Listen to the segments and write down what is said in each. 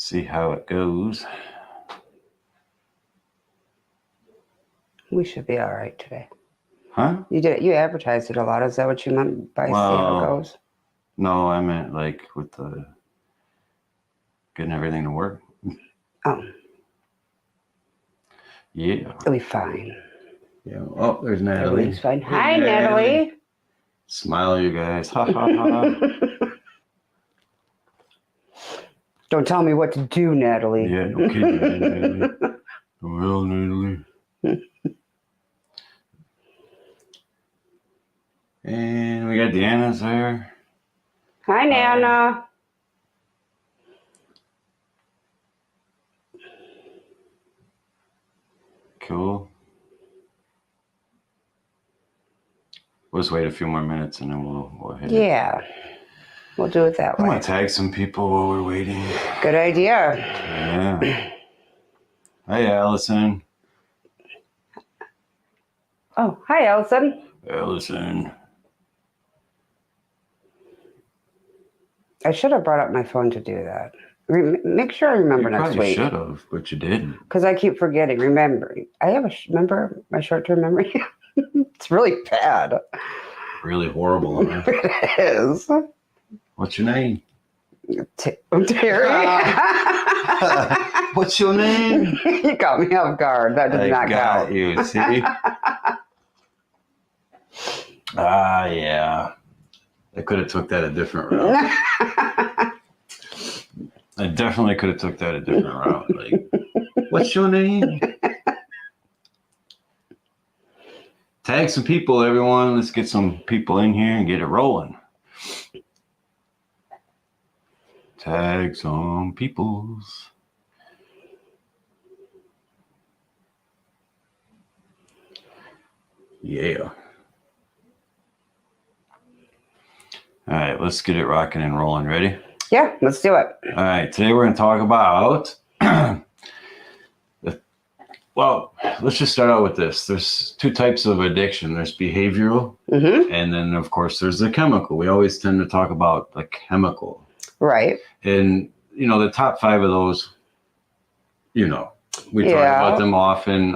See how it goes. We should be all right today. Huh? You advertised it a lot. Is that what you meant by see how it goes? No, I meant like with the getting everything to work. Oh. Yeah. It'll be fine. Yeah. Oh, there's Natalie. Everything's fine. Hey, hi, Natalie. Smile, you guys. Ha ha ha. Don't tell me what to do, Natalie. Yeah, okay, Natalie. Well, Natalie. And we got Deanna's there. Hi, Nana. Cool. We'll just wait a few more minutes and then we'll hit it. Yeah. We'll do it that way. I'm going to tag some people while we're waiting. Good idea. Yeah. Hi, Allison. Oh, hi, Allison. Allison. I should have brought up my phone to do that. Make sure I remember next week. You should have, but you didn't. Because I keep forgetting. Remembering. I have remember my short-term memory. It's really bad. Really horrible. Huh? It is. What's your name? Terry. What's your name? You got me off guard. That did not got count. You, see? Yeah. I could have took that a different route. I definitely could have took that a different route. Like, what's your name? Tag some people, everyone. Let's get some people in here and get it rolling. Tag some peoples. Yeah. All right, let's get it rocking and rolling. Ready? Yeah, let's do it. All right, today we're going to talk about, well, let's just start out with this. There's two types of addiction. There's behavioral, and then, of course, there's the chemical. We always tend to talk about the chemical. Right. And, you know, the top 5 of those, you know, we talk about them often.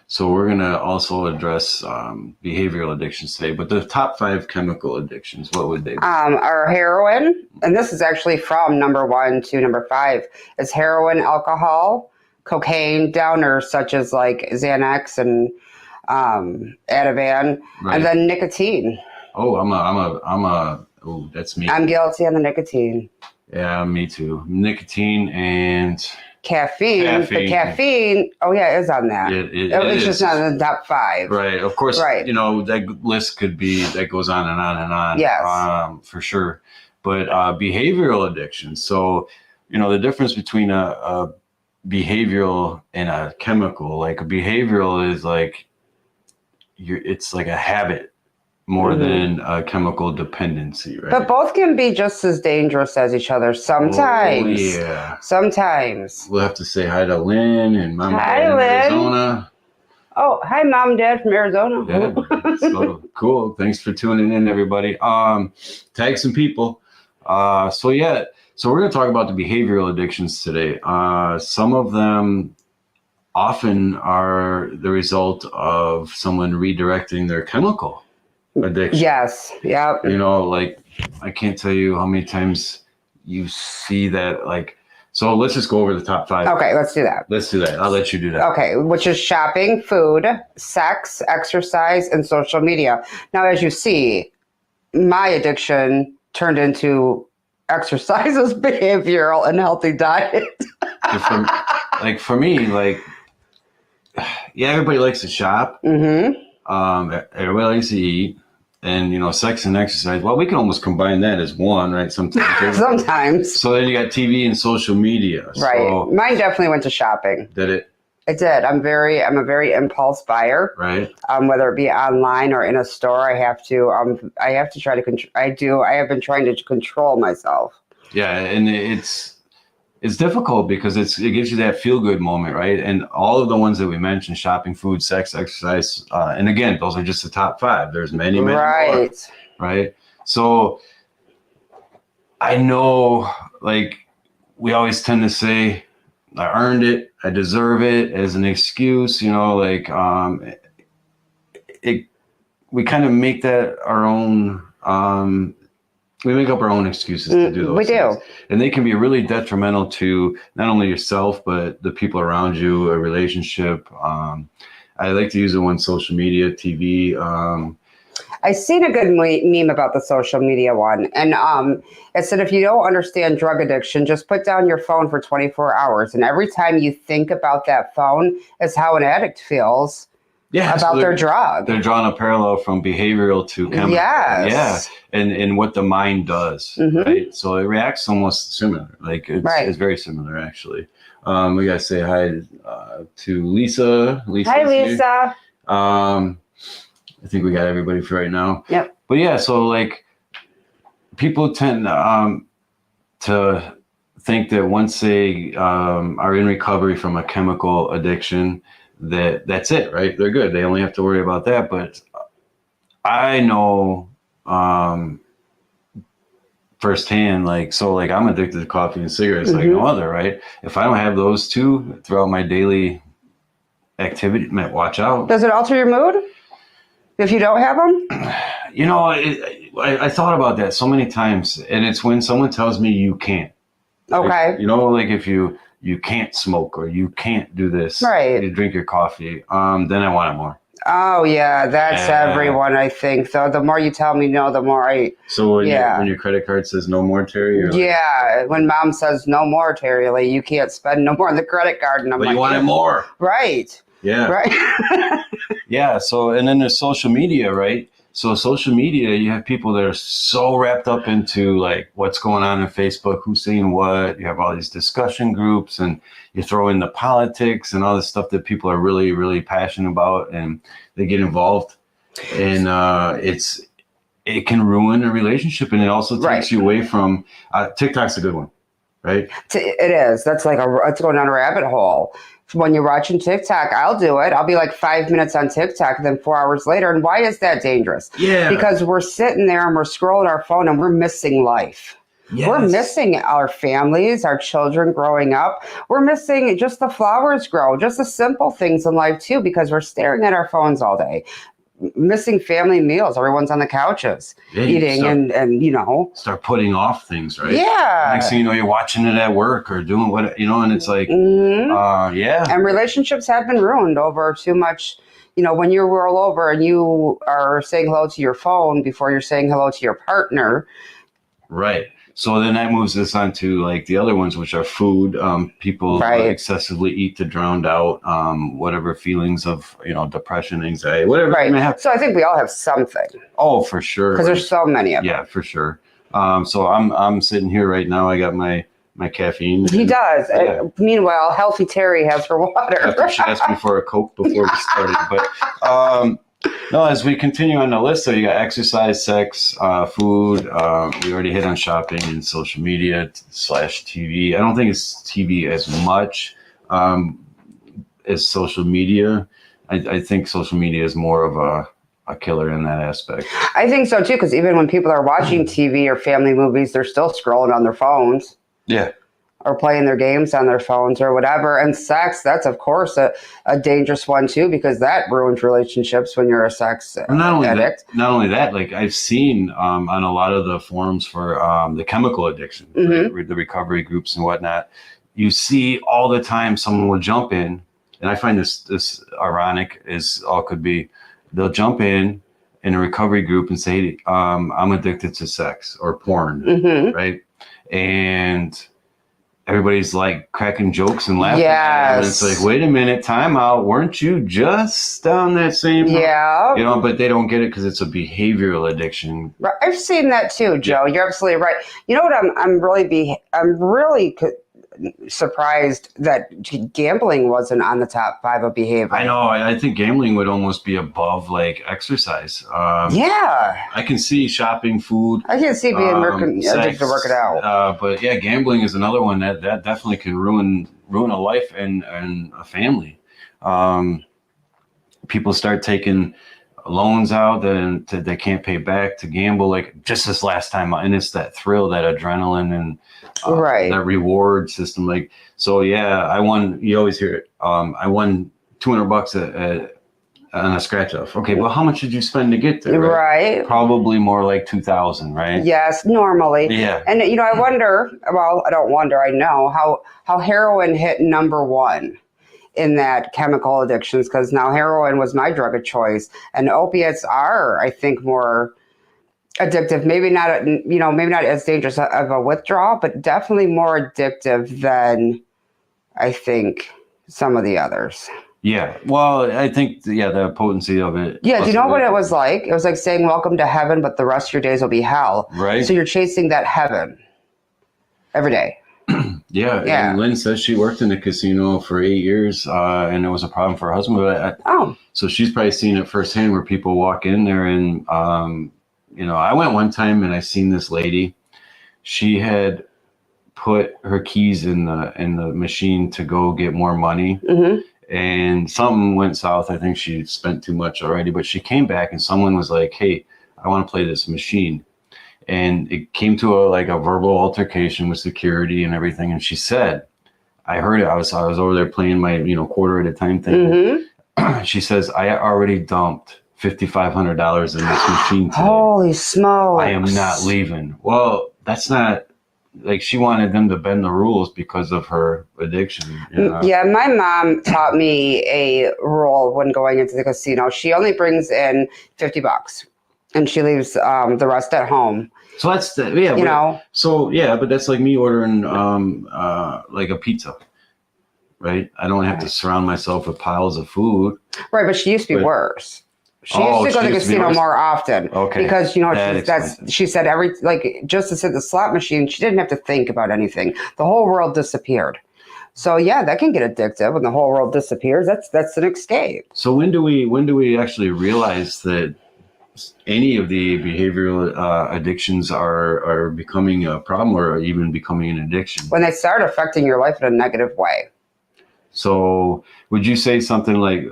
So we're going to also address behavioral addictions today. But the top 5 chemical addictions, what would they be? Are heroin, and this is actually from number 1 to number 5, is heroin, alcohol, cocaine, downers such as like Xanax and Ativan, and then nicotine. Oh, that's me. I'm guilty on the nicotine. Yeah, me too. Nicotine and caffeine. The caffeine, it is on that. It's just not in the top 5. Right. Of course, right. You know, that list could be, that goes on and on and on. Yes. For sure. But behavioral addiction. So, you know, the difference between a behavioral and a chemical, like a behavioral is like, it's like a habit more than a chemical dependency, right? But both can be just as dangerous as each other sometimes. Oh, yeah. Sometimes. We'll have to say hi to Lynn and Mom and Dad in Arizona. Oh, hi, Mom and Dad from Arizona. Yeah, so cool. Thanks for tuning in, everybody. Tag some people. So we're going to talk about the behavioral addictions today. Some of them often are the result of someone redirecting their chemical addiction. Yes. Yeah. You know, like, I can't tell you how many times you see that, like, so let's just go over the top 5. Okay, let's do that. Let's do that. I'll let you do that. Okay, which is shopping, food, sex, exercise, and social media. Now, as you see, my addiction turned into exercises, behavioral, and healthy diet. For me, everybody likes to shop. Everybody likes to eat. And, you know, sex and exercise, well, we can almost combine that as one, right? Sometimes. Sometimes. So then you got TV and social media. Right. So, mine definitely went to shopping. Did it? It did. I'm a very impulse buyer. Right. Whether it be online or in a store, I have to try to control. I have been trying to control myself. Yeah. And it's difficult because it gives you that feel-good moment, right? And all of the ones that we mentioned, shopping, food, sex, exercise, and again, those are just the top 5. There's many more, right? So I know, like, we always tend to say, I earned it, I deserve it, as an excuse, like we kind of make that our own. We make up our own excuses to do those we things. do. And they can be really detrimental to not only yourself, but the people around you, a relationship. I like to use it on social media, TV. I seen a good meme about the social media one, and it said if you don't understand drug addiction, just put down your phone for 24 hours, and every time you think about that phone is how an addict feels about their drug. They're drawing a parallel from behavioral to chemical. Yes. Yeah, and what the mind does, right? So it reacts almost similar. Like it's very similar, actually. We gotta say hi to Lisa. Hi, Lisa. I think we got everybody for right now. Yep. But yeah, so like people tend to think that once they are in recovery from a chemical addiction, that's it, right? They're good. They only have to worry about that. But I know firsthand, like I'm addicted to coffee and cigarettes like no other, right? If I don't have those two throughout my daily activity, watch out. Does it alter your mood if you don't have them? I thought about that so many times, and it's when someone tells me you can't. Okay. Like if you can't smoke or you can't do this, right? You drink your coffee, then I want it more. Oh yeah, that's everyone. I think so. The more you tell me no, the more I. So when your credit card says no more, Terry, you're when Mom says no more, Terry, like you can't spend no more on the credit card, and I'm you want it more, right? Yeah, right. Yeah. So and then there's social media, right? So social media, you have people that are so wrapped up into like what's going on Facebook, who's saying what. You have all these discussion groups, and you throw in the politics and all this stuff that people are really, really passionate about, and they get involved. And it can ruin a relationship, and it also takes you away from TikTok's a good one, right? It is. That's like it's going down a rabbit hole. When you're watching TikTok, I'll do it. I'll be like 5 minutes on TikTok, then 4 hours later. And why is that dangerous? Yeah. Because we're sitting there and we're scrolling our phone and we're missing life. Yes. We're missing our families, our children growing up. We're missing just the flowers grow, just the simple things in life too, because we're staring at our phones all day. Missing family meals. Everyone's on the couches eating and start putting off things, right? Yeah. Next thing you know, you're watching it at work or doing what, and it's like, And relationships have been ruined over too much. When you roll over and you are saying hello to your phone before you're saying hello to your partner. Right. So then that moves us on to like the other ones, which are food. People excessively eat to drown out whatever feelings of, depression, anxiety, whatever. Right. So I think we all have something. Oh, for sure. Because there's so many of them. Yeah, for sure. So I'm sitting here right now. I got my caffeine. He does. Yeah. Meanwhile, healthy Terry has her water. After she asked me for a Coke before we started. But no, as we continue on the list, so you got exercise, sex, food. We already hit on shopping and social media / TV. I don't think it's TV as much as social media. I think social media is more of a killer in that aspect. I think so too, because even when people are watching TV or family movies, they're still scrolling on their phones. Yeah. Or playing their games on their phones or whatever. And sex, that's of course a dangerous one too, because that ruins relationships when you're a sex addict. Not only that, like I've seen on a lot of the forums for the chemical addiction, the recovery groups and whatnot, you see all the time someone will jump in, and I find this ironic as all could be. They'll jump in a recovery group and say, I'm addicted to sex or porn, right? And everybody's like cracking jokes and laughing. Yes. And it's like, wait a minute, time out. Weren't you just down that same? Yeah. But they don't get it because it's a behavioral addiction. I've seen that too, Joe. Yeah. You're absolutely right. You know what? I'm really surprised that gambling wasn't on the top 5 of behavior. I know. I think gambling would almost be above like exercise. I can see shopping, food. I can see being addicted to working out. But yeah, gambling is another one that definitely can ruin a life and a family. People start taking loans out that they can't pay back to gamble, like just this last time. And it's that thrill, that adrenaline, and Right. that reward system. Like, so yeah, I won. You always hear it. I won $200 on a scratch off. Okay, well, how much did you spend to get there? Right. Probably more like 2,000, right? Yes, normally. Yeah. And I wonder, well, I don't wonder, I know how heroin hit number one in that chemical addictions, because now heroin was my drug of choice, and opiates are, I think, more addictive. Maybe not, maybe not as dangerous of a withdrawal, but definitely more addictive than I think some of the others. Yeah. Well, I think, the potency of it. Yeah, do you know what it was like? It was like saying welcome to heaven, but the rest of your days will be hell. Right. So you're chasing that heaven every day. Yeah. Yeah. And Lynn says she worked in the casino for 8 years, and it was a problem for her husband. But so she's probably seen it firsthand, where people walk in there and, I went one time and I seen this lady. She had put her keys in the machine to go get more money. Mm-hmm. And something went south. I think she spent too much already, but she came back and someone was like, "Hey, I want to play this machine." And it came to a verbal altercation with security and everything. And she said, I heard it. I was over there playing my, quarter at a time thing. Mm-hmm. She says, "I already dumped $5,500 in this machine today. Holy smokes. I am not leaving." Well, that's not, like, she wanted them to bend the rules because of her addiction. Yeah, my mom taught me a rule when going into the casino. She only brings in $50 and she leaves the rest at home. So that's but that's like me ordering like a pizza, right? I don't have to surround myself with piles of food. Right, but she used to be worse. She used to go to the casino more often. Okay. Because, she said just to sit the slot machine, she didn't have to think about anything. The whole world disappeared. So yeah, that can get addictive when the whole world disappears. That's an escape. So when do we actually realize that any of the behavioral addictions are becoming a problem, or even becoming an addiction? When they start affecting your life in a negative way. So would you say something like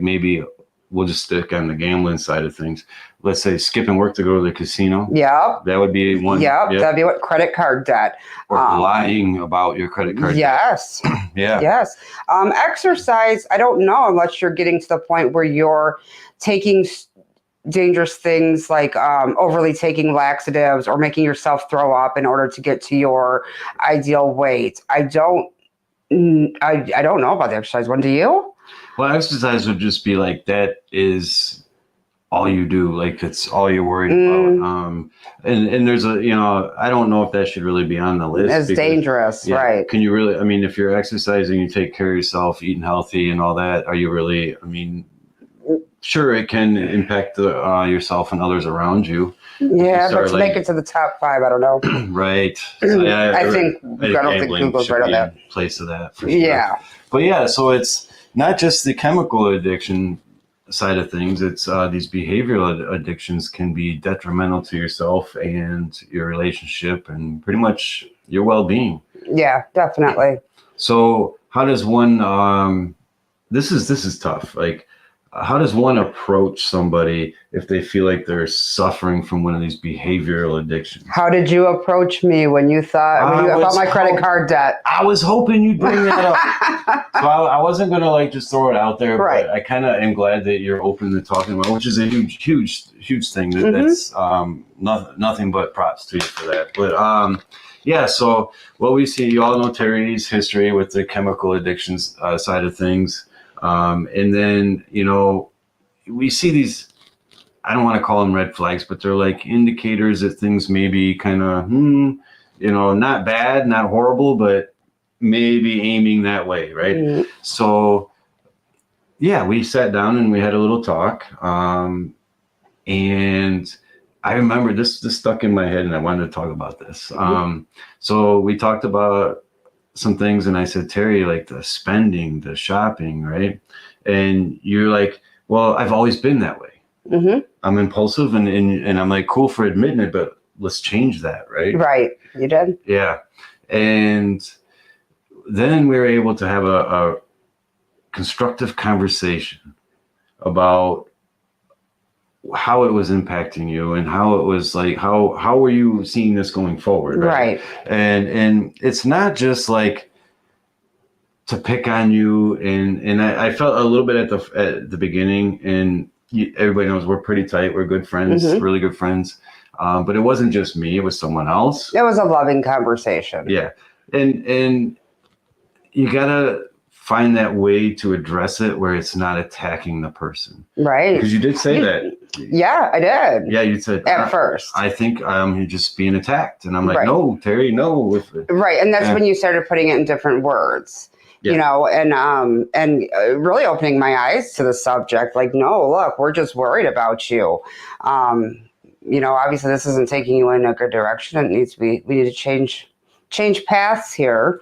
maybe we'll just stick on the gambling side of things. Let's say skipping work to go to the casino. Yep. That would be one. Yep. That'd be what credit card debt. Or lying about your credit card. Yes. Yeah. Yes. Exercise, I don't know, unless you're getting to the point where you're taking dangerous things like overly taking laxatives or making yourself throw up in order to get to your ideal weight. I don't know about the exercise one. Do you? Well, exercise would just be like, that is all you do. Like, that's all you're worried about. And there's I don't know if that should really be on the list. It's dangerous, right? Can you really, if you're exercising, you take care of yourself, eating healthy and all that, are you really, sure, it can impact yourself and others around you. Yeah, but to make it to the top 5, I don't know. Right. So, I don't think Google's right on that. Place of that, for sure. Yeah. But yeah, so it's not just the chemical addiction side of things. It's these behavioral addictions can be detrimental to yourself and your relationship and pretty much your well-being. Yeah, definitely. So how does one, this is tough. Like, how does one approach somebody if they feel like they're suffering from one of these behavioral addictions? How did you approach me when you thought about my credit card debt? I was hoping you'd bring that up. So I wasn't going to just throw it out there, right. But I kind of am glad that you're open to talking about, which is a huge thing. That's nothing but props to you for that. But so what we see, you all know Terry's history with the chemical addictions side of things. And then, we see these, I don't want to call them red flags, but they're like indicators that things may be kind of, not bad, not horrible, but maybe aiming that way. Right. Mm-hmm. So we sat down and we had a little talk. And I remember this stuck in my head and I wanted to talk about this. So we talked about some things and I said, Terry, like the spending, the shopping, right? And you're like, well, I've always been that way. Mm-hmm. I'm impulsive and I'm like, cool for admitting it, but let's change that, right? Right. You did? Yeah. And then we were able to have a constructive conversation about how it was impacting you and how it was like how were you seeing this going forward, Right. and it's not just like to pick on you, and I felt a little bit at the beginning, and everybody knows we're pretty tight, we're good friends, Mhm. really good friends, but it wasn't just me, it was someone else. It was a loving conversation. Yeah, and you gotta find that way to address it where it's not attacking the person, Right. because you did say You- that. Yeah, I did. Yeah, you said At first. I think you're just being attacked, and I'm like, Right. no, Terry, no. Right. And that's Yeah. when you started putting it in different words. Yeah. You know, and really opening my eyes to the subject. Like, no, look, we're just worried about you. You know, obviously, this isn't taking you in a good direction. It needs to be. We need to change paths here.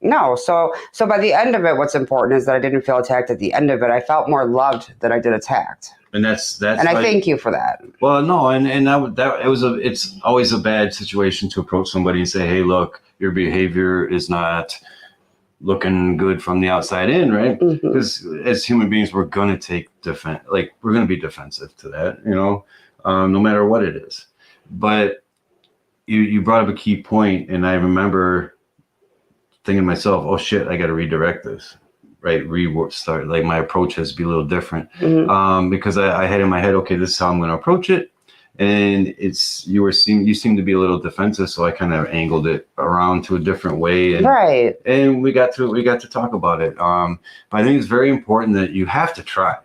No, so by the end of it, what's important is that I didn't feel attacked at the end of it. I felt more loved than I did attacked, And that's and I like, thank you for that. well, no, and that it was it's always a bad situation to approach somebody and say, hey, look, your behavior is not looking good from the outside in, right? Mhm. Because as human beings, we're gonna take defense, like we're gonna be defensive to that, no matter what it is. But you brought up a key point, and I remember thinking to myself, oh shit, I got to redirect this, right? Restart. Like my approach has to be a little different, Mhm. because I had in my head, okay, this is how I'm going to approach it, and you seem to be a little defensive, so I kind of angled it around to a different way, Right. and we got to talk about it. But I think it's very important that you have to try,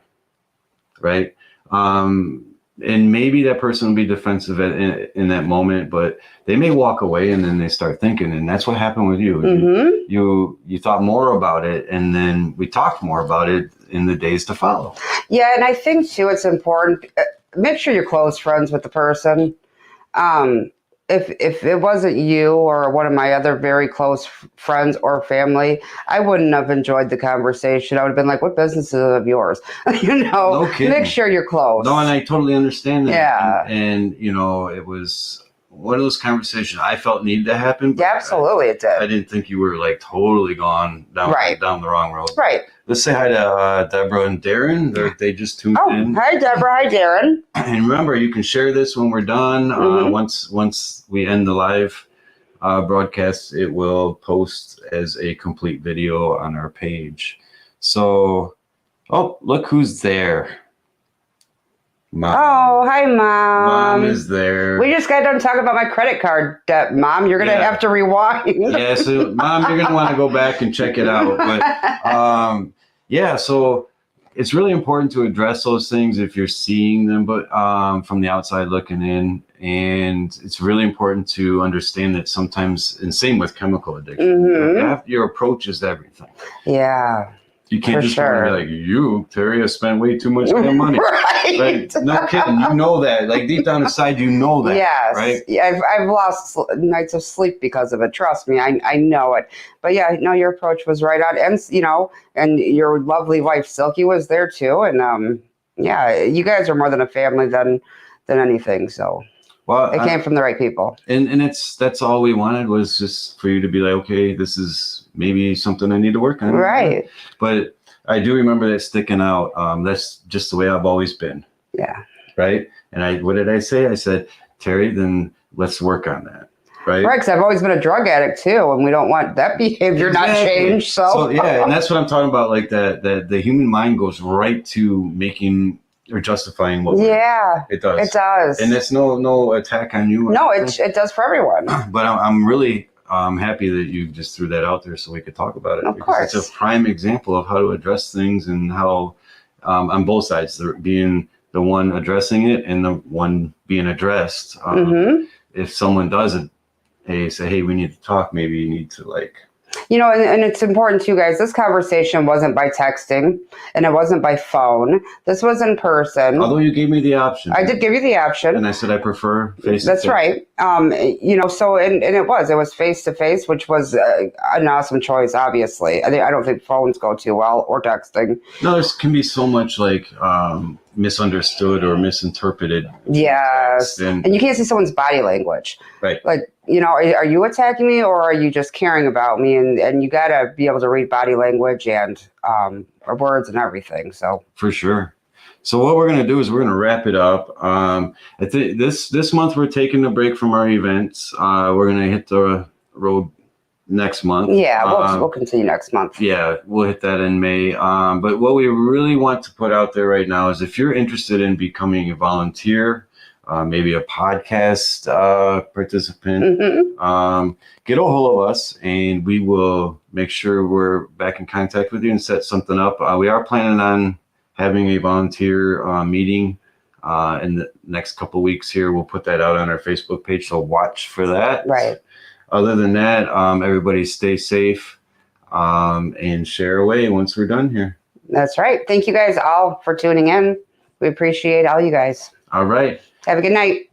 right? And maybe that person will be defensive in that moment, but they may walk away and then they start thinking, and that's what happened with you. Hmm. You thought more about it, and then we talked more about it in the days to follow. Yeah, and I think too, it's important. Make sure you're close friends with the person. If it wasn't you or one of my other very close friends or family, I wouldn't have enjoyed the conversation. I would have been like, "What business is it of yours?" No kidding. Make sure you're close. No, and I totally understand that. Yeah. And it was one of those conversations I felt needed to happen. But Yeah, absolutely, it I did. didn't think you were like totally gone down Right. down the wrong road. Right. Let's say hi to Deborah and Darren. They just tuned Oh, in. hi, Deborah. Hi, Darren. And remember, you can share this when we're done. Mhm. Once we end the live broadcast, it will post as a complete video on our page. So, oh, look who's there. Mom. Oh, hi, Mom. Mom is there. We just got done talking about my credit card debt, Mom. You're going to Yeah. have to rewind. Yeah, so Mom, you're going to want to go back and check it out. But yeah, so it's really important to address those things if you're seeing them, but from the outside looking in. And it's really important to understand that sometimes, and same with chemical addiction, Mhm. your approach is everything. Yeah. You can't For just sure. be like, you, Terry, have spent way too much damn money. Right. Like, no kidding. You know that. Like deep down inside, you know that. Yes. Right? Yeah, I've lost nights of sleep because of it. Trust me, I know it. But yeah, no, your approach was right on, and and your lovely wife Silky was there too, and yeah, you guys are more than a family than anything. So Well, it came from the right people. and that's all we wanted, was just for you to be like, okay, this is maybe something I need to work on. Right. But I do remember that sticking out. That's just the way I've always been. Yeah. Right. And what did I say? I said, Terry, then let's work on that. Right. Right, because I've always been a drug addict too, and we don't want that behavior not Exactly. changed. So yeah, and that's what I'm talking about. Like that the human mind goes right to making or justifying what yeah, it does. it does. And that's no attack on you. No, it does for everyone. But I'm really happy that you just threw that out there so we could talk about it. Of because course. It's a prime example of how to address things, and how on both sides, being the one addressing it and the one being addressed. Hmm. If someone does it, say, hey, we need to talk. Maybe you need to And it's important too, guys. This conversation wasn't by texting, and it wasn't by phone. This was in person. Although you gave me the option. I did give you the option. And I said I prefer face to face. That's right. So and it was face to face, which was an awesome choice. Obviously, I don't think phones go too well, or texting. No, there can be so much misunderstood or misinterpreted. Yes, text, and you can't see someone's body language. Right. Like, are you attacking me, or are you just caring about me? And you got to be able to read body language and words and everything. So For sure. So what we're going to do is we're going to wrap it up. I think this month we're taking a break from our events. We're going to hit the road next month. Yeah, we'll continue next month. Yeah, we'll hit that in May. But what we really want to put out there right now is if you're interested in becoming a volunteer, maybe a podcast participant, get a hold of us and we will make sure we're back in contact with you and set something up. We are planning on having a volunteer meeting in the next couple weeks here. We'll put that out on our Facebook page, so watch for that. Right. Other than that, everybody stay safe and share away once we're done here. That's right. Thank you guys all for tuning in. We appreciate all you guys. All right. Have a good night.